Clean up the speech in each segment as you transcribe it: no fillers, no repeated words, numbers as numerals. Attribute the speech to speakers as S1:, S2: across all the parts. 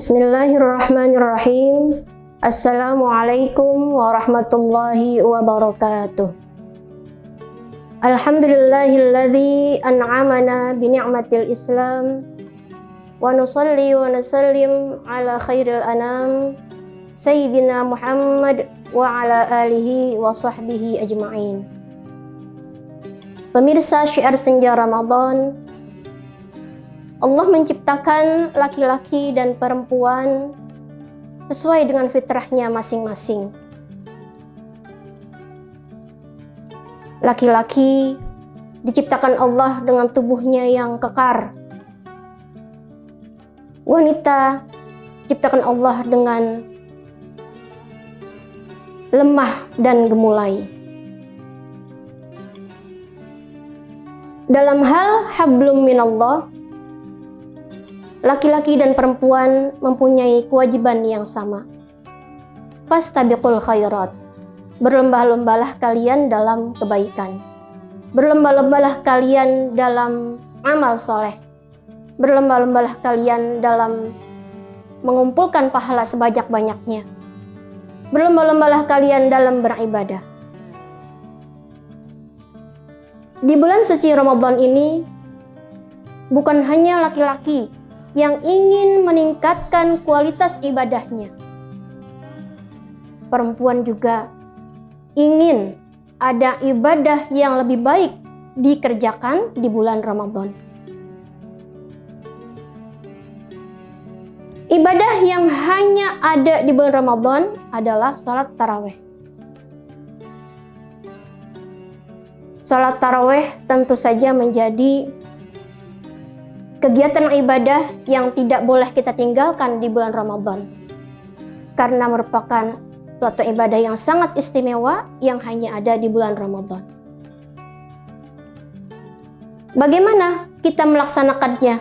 S1: Bismillahirrahmanirrahim. Assalamualaikum warahmatullahi wabarakatuh. Alhamdulillahilladzi an'amana bi ni'matil Islam wa nusalli wa nusallim ala khairil anam Sayyidina Muhammad wa ala alihi wa sahbihi ajma'in. Pemirsa Syiar Senja Ramadan, Allah menciptakan laki-laki dan perempuan sesuai dengan fitrahnya masing-masing. Laki-laki diciptakan Allah dengan tubuhnya yang kekar. Wanita diciptakan Allah dengan lemah dan gemulai. Dalam hal hablum minallah, laki-laki dan perempuan mempunyai kewajiban yang sama. Fastabiqul khairat. Berlomba-lombalah kalian dalam kebaikan. Berlomba-lombalah kalian dalam amal soleh. Berlomba-lombalah kalian dalam mengumpulkan pahala sebanyak-banyaknya. Berlomba-lombalah kalian dalam beribadah. Di bulan suci Ramadan ini, bukan hanya laki-laki yang ingin meningkatkan kualitas ibadahnya, perempuan juga ingin ada ibadah yang lebih baik dikerjakan di bulan Ramadan. Ibadah yang hanya ada di bulan Ramadan adalah sholat tarawih. Sholat tarawih tentu saja menjadi kegiatan ibadah yang tidak boleh kita tinggalkan di bulan Ramadan, karena merupakan suatu ibadah yang sangat istimewa yang hanya ada di bulan Ramadan. Bagaimana kita melaksanakannya?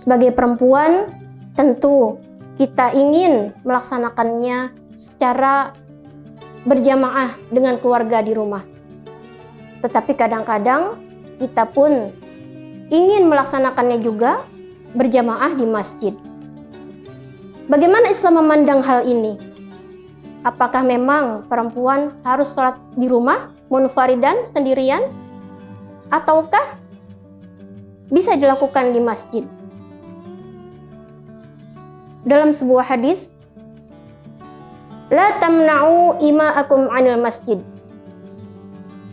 S1: Sebagai perempuan, tentu kita ingin melaksanakannya secara berjamaah dengan keluarga di rumah. Tetapi kadang-kadang kita pun ingin melaksanakannya juga berjamaah di masjid. Bagaimana Islam memandang hal ini? Apakah memang perempuan harus sholat di rumah, munfaridan, sendirian? Ataukah bisa dilakukan di masjid? Dalam sebuah hadis, La tamna'u ima'akum 'anil masjid.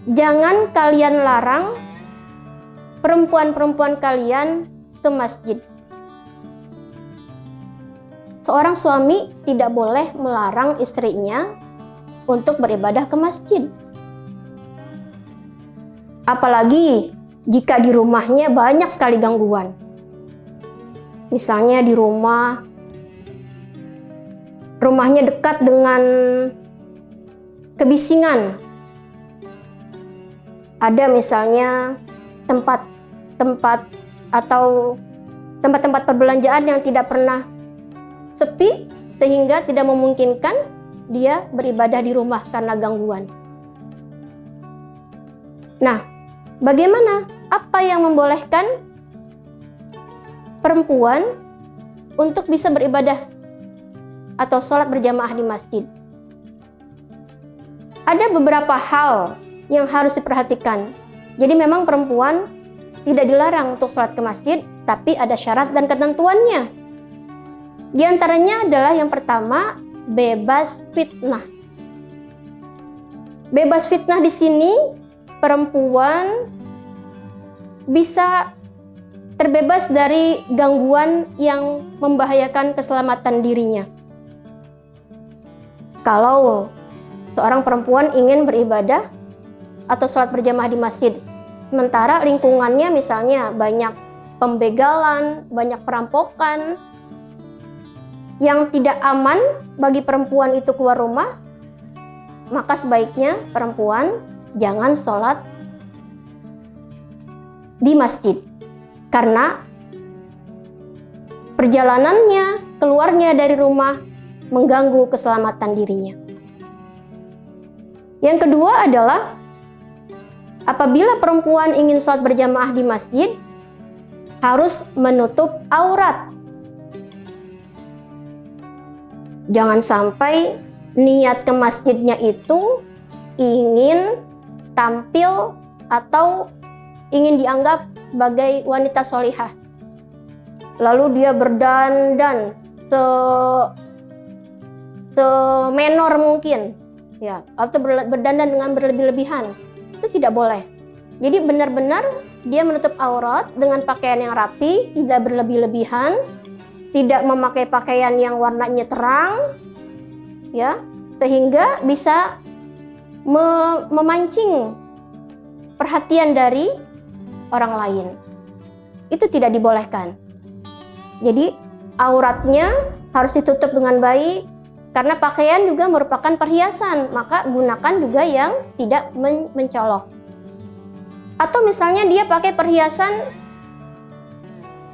S1: Jangan kalian larang perempuan-perempuan kalian ke masjid. Seorang suami tidak boleh melarang istrinya untuk beribadah ke masjid. Apalagi jika di rumahnya banyak sekali gangguan. Misalnya di rumahnya dekat dengan kebisingan. Ada misalnya tempat atau tempat-tempat perbelanjaan yang tidak pernah sepi sehingga tidak memungkinkan dia beribadah di rumah karena gangguan. Nah, bagaimana? Apa yang membolehkan perempuan untuk bisa beribadah atau sholat berjamaah di masjid? Ada beberapa hal yang harus diperhatikan. Jadi memang perempuan tidak dilarang untuk sholat ke masjid, tapi ada syarat dan ketentuannya. Di antaranya adalah yang pertama, bebas fitnah. Bebas fitnah di sini, perempuan bisa terbebas dari gangguan yang membahayakan keselamatan dirinya. Kalau seorang perempuan ingin beribadah atau sholat berjamaah di masjid, sementara lingkungannya misalnya banyak pembegalan, banyak perampokan yang tidak aman bagi perempuan itu keluar rumah, maka sebaiknya perempuan jangan sholat di masjid, karena perjalanannya, keluarnya dari rumah mengganggu keselamatan dirinya. Yang kedua adalah apabila perempuan ingin sholat berjamaah di masjid, harus menutup aurat. Jangan sampai niat ke masjidnya itu ingin tampil atau ingin dianggap sebagai wanita solihah. Lalu dia berdandan semenor mungkin, ya, atau berdandan dengan berlebih-lebihan. Itu tidak boleh. Jadi benar-benar dia menutup aurat dengan pakaian yang rapi, tidak berlebih-lebihan, tidak memakai pakaian yang warnanya terang, ya, sehingga bisa memancing perhatian dari orang lain. Itu tidak dibolehkan. Jadi auratnya harus ditutup dengan baik, karena pakaian juga merupakan perhiasan, maka gunakan juga yang tidak mencolok. Atau misalnya dia pakai perhiasan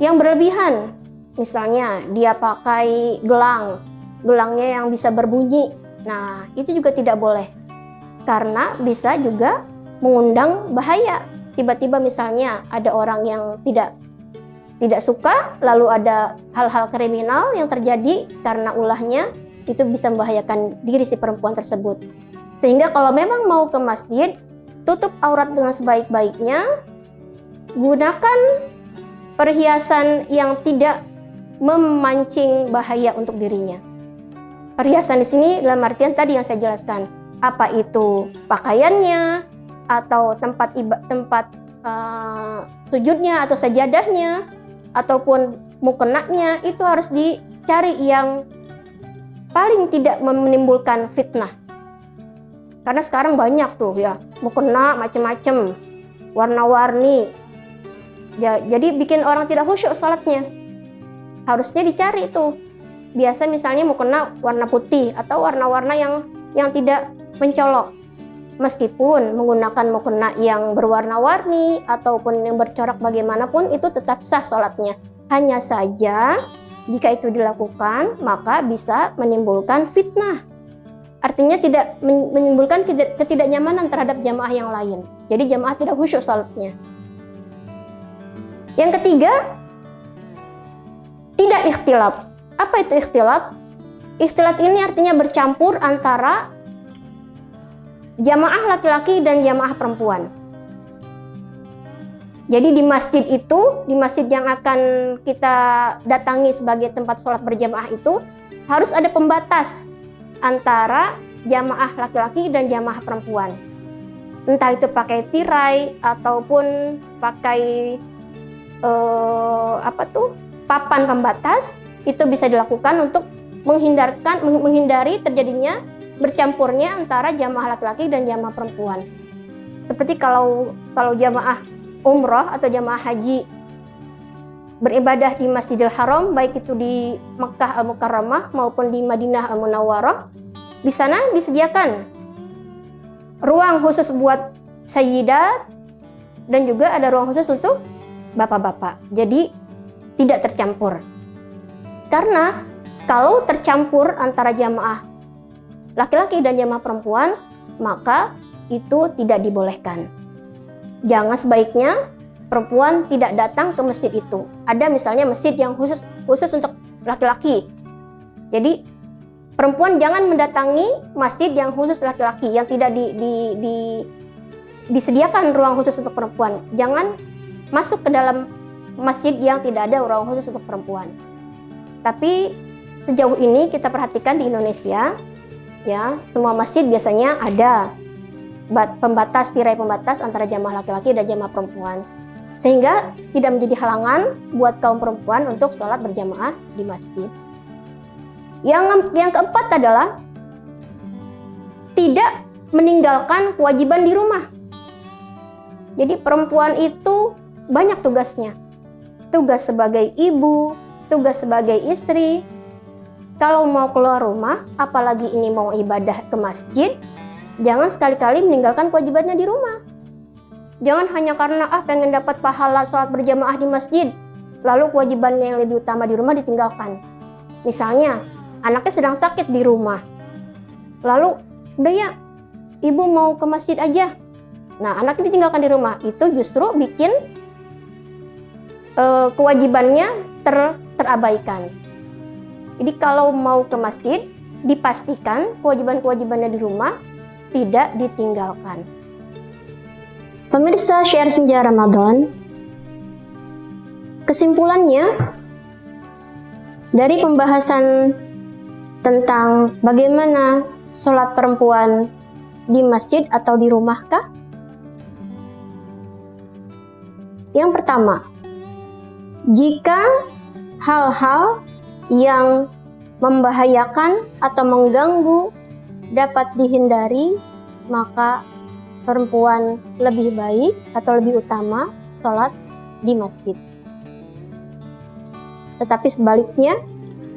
S1: yang berlebihan, misalnya dia pakai gelangnya yang bisa berbunyi. Nah, itu juga tidak boleh, karena bisa juga mengundang bahaya. Tiba-tiba misalnya ada orang yang tidak suka, lalu ada hal-hal kriminal yang terjadi karena ulahnya, itu bisa membahayakan diri si perempuan tersebut. Sehingga kalau memang mau ke masjid, tutup aurat dengan sebaik-baiknya, gunakan perhiasan yang tidak memancing bahaya untuk dirinya. Perhiasan di sini dalam artian tadi yang saya jelaskan, apa itu pakaiannya, atau tempat sujudnya atau sajadahnya, ataupun mukenanya, itu harus dicari yang paling tidak menimbulkan fitnah. Karena sekarang banyak tuh ya, mukena macem-macem, warna-warni, ya, jadi bikin orang tidak khusyuk sholatnya. Harusnya dicari tuh. Biasa misalnya mukena warna putih atau warna-warna yang tidak mencolok. Meskipun menggunakan mukena yang berwarna-warni ataupun yang bercorak bagaimanapun, itu tetap sah sholatnya. Hanya saja jika itu dilakukan, maka bisa menimbulkan fitnah. Artinya tidak menimbulkan ketidaknyamanan terhadap jamaah yang lain. Jadi jamaah tidak khusyuk sholatnya. Yang ketiga, tidak ikhtilat. Apa itu ikhtilat? Ikhtilat ini artinya bercampur antara jamaah laki-laki dan jamaah perempuan. Jadi di masjid itu, di masjid yang akan kita datangi sebagai tempat sholat berjamaah itu, harus ada pembatas antara jamaah laki-laki dan jamaah perempuan. Entah itu pakai tirai ataupun pakai papan pembatas, itu bisa dilakukan untuk menghindari terjadinya bercampurnya antara jamaah laki-laki dan jamaah perempuan. Seperti kalau jamaah umroh atau jamaah haji beribadah di Masjidil Haram, baik itu di Makkah Al-Mukarramah maupun di Madinah Al-Munawwarah, di sana disediakan ruang khusus buat sayyidat dan juga ada ruang khusus untuk bapak-bapak. Jadi tidak tercampur. Karena kalau tercampur antara jamaah laki-laki dan jamaah perempuan, maka itu tidak dibolehkan. Jangan, sebaiknya perempuan tidak datang ke masjid itu. Ada misalnya masjid yang khusus untuk laki-laki. Jadi perempuan jangan mendatangi masjid yang khusus laki-laki, yang tidak disediakan ruang khusus untuk perempuan. Jangan masuk ke dalam masjid yang tidak ada ruang khusus untuk perempuan. Tapi sejauh ini kita perhatikan di Indonesia, ya, semua masjid biasanya ada tirai pembatas antara jamaah laki-laki dan jamaah perempuan, sehingga tidak menjadi halangan buat kaum perempuan untuk sholat berjamaah di masjid. Yang keempat adalah tidak meninggalkan kewajiban di rumah. Jadi perempuan itu banyak tugasnya. Tugas sebagai ibu, tugas sebagai istri. Kalau mau keluar rumah, apalagi ini mau ibadah ke masjid, jangan sekali-kali meninggalkan kewajibannya di rumah. Jangan hanya karena pengen dapat pahala sholat berjamaah di masjid, lalu kewajibannya yang lebih utama di rumah ditinggalkan. Misalnya, anaknya sedang sakit di rumah, lalu udah ya, ibu mau ke masjid aja. Nah, anaknya ditinggalkan di rumah, itu justru bikin kewajibannya terabaikan. Jadi kalau mau ke masjid, dipastikan kewajiban-kewajibannya di rumah tidak ditinggalkan. Pemirsa Syiar Senja Ramadan, kesimpulannya dari pembahasan tentang bagaimana sholat perempuan di masjid atau di rumahkah? Yang pertama, jika hal-hal yang membahayakan atau mengganggu dapat dihindari, maka perempuan lebih baik atau lebih utama sholat di masjid. Tetapi sebaliknya,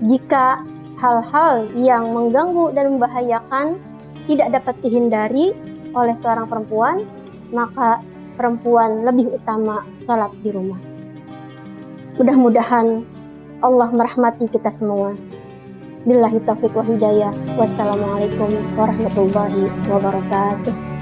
S1: jika hal-hal yang mengganggu dan membahayakan tidak dapat dihindari oleh seorang perempuan, maka perempuan lebih utama sholat di rumah. Mudah-mudahan Allah merahmati kita semua. Billahi taufiq wa hidayah. Wassalamualaikum warahmatullahi wabarakatuh.